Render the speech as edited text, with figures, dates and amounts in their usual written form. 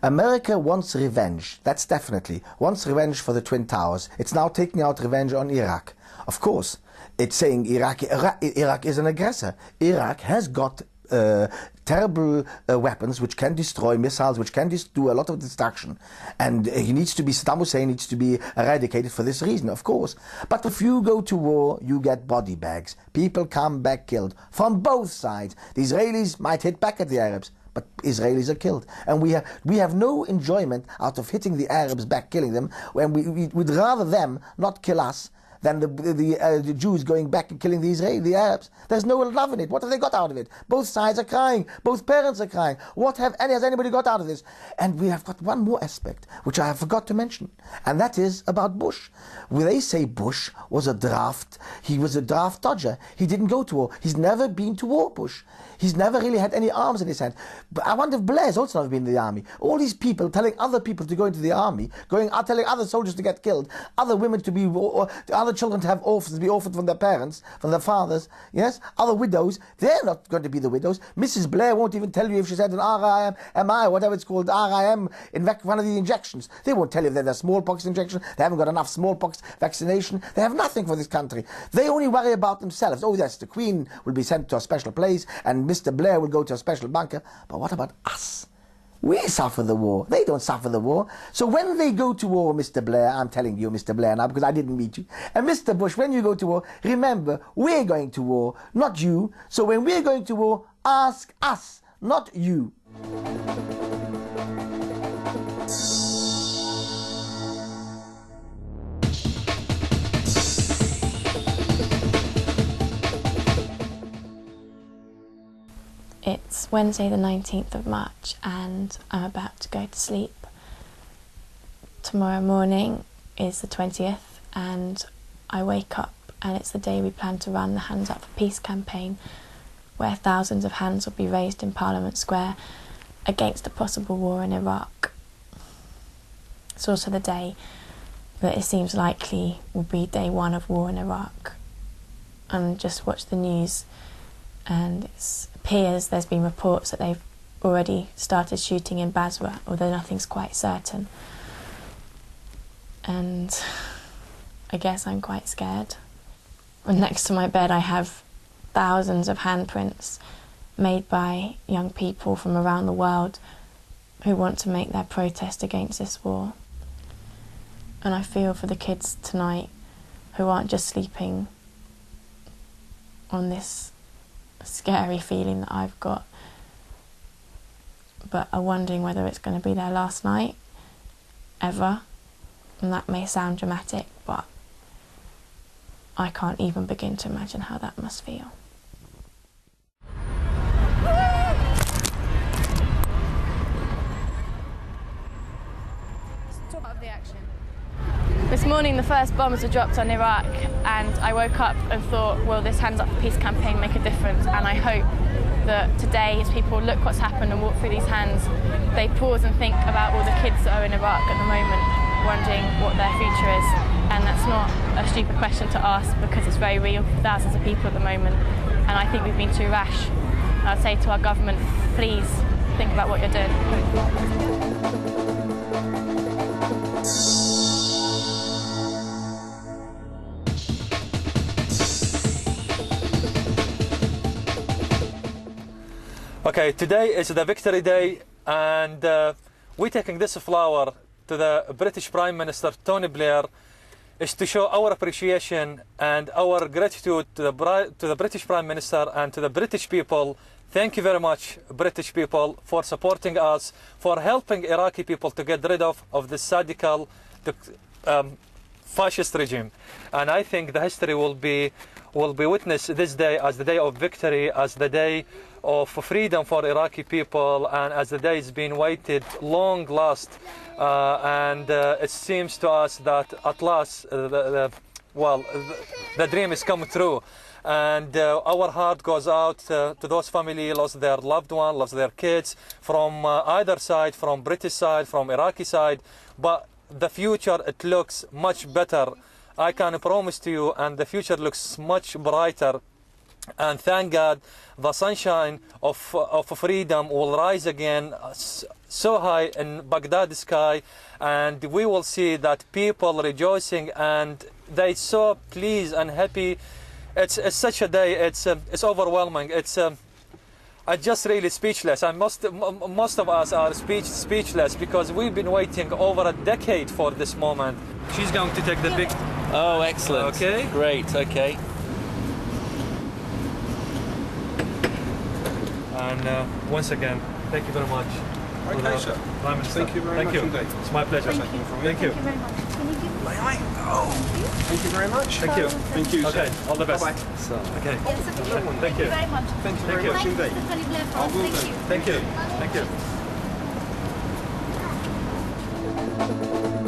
America wants revenge, that's definitely. Wants revenge for the Twin Towers. It's now taking out revenge on Iraq. Of course, it's saying Iraq is an aggressor. Iraq has got terrible weapons which can destroy, missiles which can do a lot of destruction, and Saddam Hussein needs to be eradicated for this reason, of course. But if you go to war, you get body bags. People come back killed from both sides. The Israelis might hit back at the Arabs, but Israelis are killed, and we have no enjoyment out of hitting the Arabs back, killing them, when we'd rather them not kill us than the Jews going back and killing the Arabs. There's no love in it. What have they got out of it? Both sides are crying. Both parents are crying. What has anybody got out of this? And we have got one more aspect, which I forgot to mention, and that is about Bush. Where they say Bush was a draft, he was a draft dodger. He didn't go to war. He's never been to war, Bush. He's never really had any arms in his hand. But I wonder if Blair's also never been in the army. All these people telling other people to go into the army, telling other soldiers to get killed, other women to be, other children to have orphans, to be orphaned from their parents, from their fathers, yes? Other widows, they're not going to be the widows. Mrs. Blair won't even tell you if she's had an RIM, whatever it's called, RIM, in one of the injections. They won't tell you if they've had a smallpox injection, they haven't got enough smallpox vaccination, they have nothing for this country. They only worry about themselves. Oh yes, the Queen will be sent to a special place, and Mr. Blair will go to a special bunker. But what about us? We suffer the war. They don't suffer the war. So when they go to war, Mr. Blair, I'm telling you, Mr. Blair, now, because I didn't meet you, and Mr. Bush, when you go to war, remember, we're going to war, not you. So when we're going to war, ask us, not you. It's Wednesday the 19th of March and I'm about to go to sleep. Tomorrow morning is the 20th and I wake up and it's the day we plan to run the Hands Up for Peace campaign, where thousands of hands will be raised in Parliament Square against a possible war in Iraq. It's also the day that it seems likely will be day one of war in Iraq. And just watch the news and it appears there's been reports that they've already started shooting in Basra, although nothing's quite certain. And I guess I'm quite scared. And next to my bed I have thousands of handprints made by young people from around the world who want to make their protest against this war. And I feel for the kids tonight who aren't just sleeping on this scary feeling that I've got, but are wondering whether it's going to be their last night ever. And that may sound dramatic, but I can't even begin to imagine how that must feel. Let's talk about the action. This morning the first bombs were dropped on Iraq and I woke up and thought, will this Hands Up for Peace campaign make a difference? And I hope that today, as people look what's happened and walk through these hands, they pause and think about all the kids that are in Iraq at the moment, wondering what their future is. And that's not a stupid question to ask because it's very real for thousands of people at the moment. And I think we've been too rash. And I'd say to our government, please think about what you're doing. Okay, today is the Victory Day and we're taking this flower to the British Prime Minister Tony Blair is to show our appreciation and our gratitude to the British Prime Minister and to the British people. Thank you very much, British people, for supporting us, for helping Iraqi people to get rid of this radical fascist regime. And I think the history will be witnessed this day as the day of victory, as the day of freedom for Iraqi people, and as the day has been waited long last. And it seems to us that at last, the dream is come true. And our heart goes out to those families lost their loved one, lost their kids, from either side, from British side, from Iraqi side. But the future, it looks much better. I can promise to you, and the future looks much brighter And thank God, the sunshine of freedom will rise again so high in Baghdad sky, and we will see that people rejoicing and they so pleased and happy. It's such a day. It's overwhelming. I'm just really speechless, and most of us are speechless because we've been waiting over a decade for this moment. She's going to take the big. Oh, excellent. Okay. Great. Okay. And once again, thank you very much. Okay, sir. Prime Minister. Thank you very much indeed. It's my pleasure. Thank you. Thank you. Thank you very much. Can you give me Thank you very much. Thank you. Thank you, Okay, sir. all the best. Bye-bye. Okay. Yes, thank you very much. Thank you very much indeed. Mr. Tony Blair for I us. will Thank do. you. Thank you. Thank you.